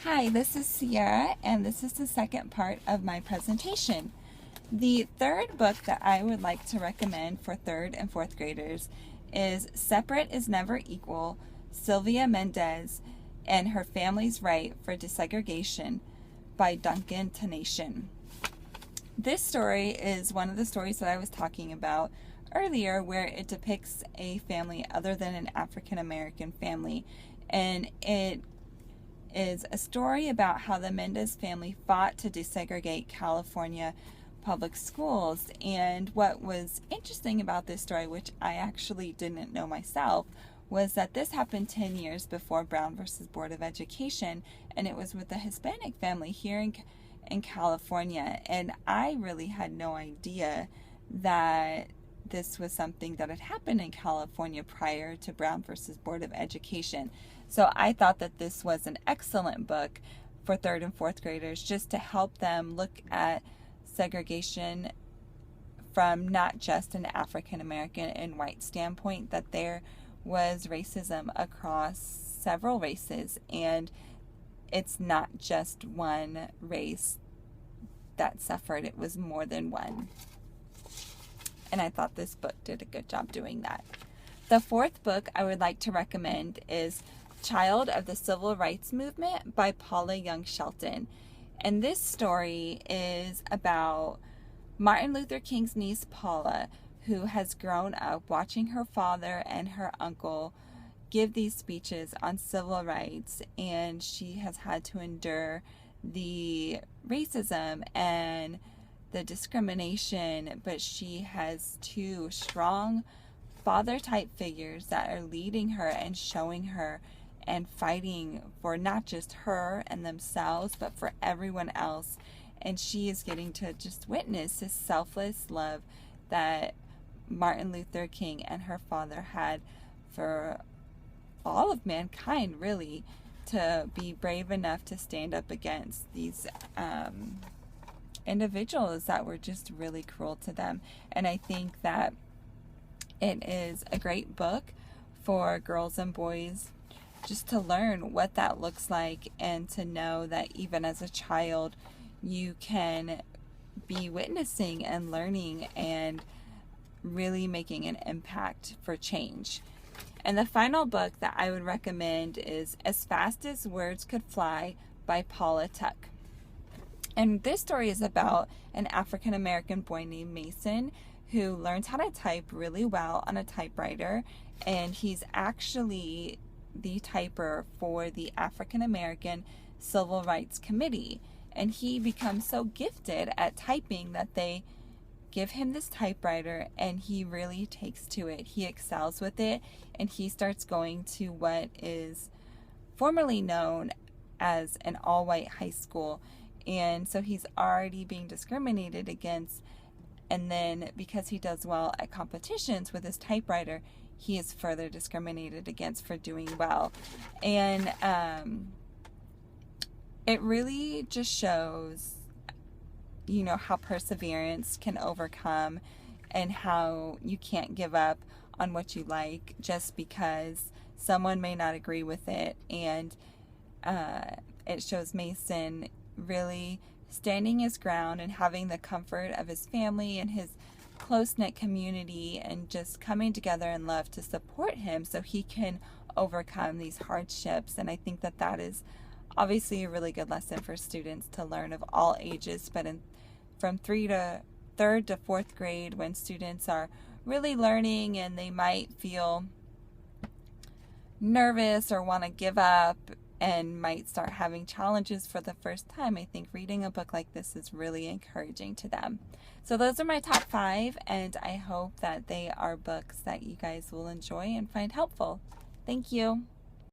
Hi, this is Sierra, and this is the second part of my presentation. The third book that I would like to recommend for third and fourth graders is Separate is Never Equal, Sylvia Mendez and Her Family's Right for Desegregation by Duncan Tanation. This story is one of the stories that I was talking about earlier, where it depicts a family other than an African American family, and it is a story about how the Mendez family fought to desegregate California public schools. And what was interesting about this story, which I actually didn't know myself, was that this happened 10 years before Brown versus Board of Education, and it was with a Hispanic family here in California. And I really had no idea that this was something that had happened in California prior to Brown versus Board of Education. So I thought that this was an excellent book for third and fourth graders, just to help them look at segregation from not just an African American and white standpoint, that there was racism across several races, and it's not just one race that suffered, it was more than one. And I thought this book did a good job doing that. The fourth book I would like to recommend is Child of the Civil Rights Movement by Paula Young Shelton. And this story is about Martin Luther King's niece Paula, who has grown up watching her father and her uncle give these speeches on civil rights, and she has had to endure the racism and the discrimination, but she has two strong father type figures that are leading her and showing her and fighting for not just her and themselves, but for everyone else. And she is getting to just witness this selfless love that Martin Luther King and her father had for all of mankind, really, to be brave enough to stand up against these individuals that were just really cruel to them. And I think that it is a great book for girls and boys just to learn what that looks like, and to know that even as a child you can be witnessing and learning and really making an impact for change. And the final book that I would recommend is As Fast as Words Could Fly by Paula Tuck. And this story is about an African American boy named Mason who learns how to type really well on a typewriter, and he's actually the typer for the African American Civil Rights Committee. And he becomes so gifted at typing that they give him this typewriter, and he really takes to it. He excels with it, and he starts going to what is formerly known as an all-white high school. And so he's already being discriminated against, and then because he does well at competitions with his typewriter, he is further discriminated against for doing well. And it really just shows, how perseverance can overcome, and how you can't give up on what you like just because someone may not agree with it. And it shows Mason really standing his ground and having the comfort of his family and his close-knit community, and just coming together in love to support him so he can overcome these hardships. And I think that that is obviously a really good lesson for students to learn of all ages, but from third to fourth grade, when students are really learning and they might feel nervous or want to give up and might start having challenges for the first time, I think reading a book like this is really encouraging to them. So those are my top 5, and I hope that they are books that you guys will enjoy and find helpful. Thank you.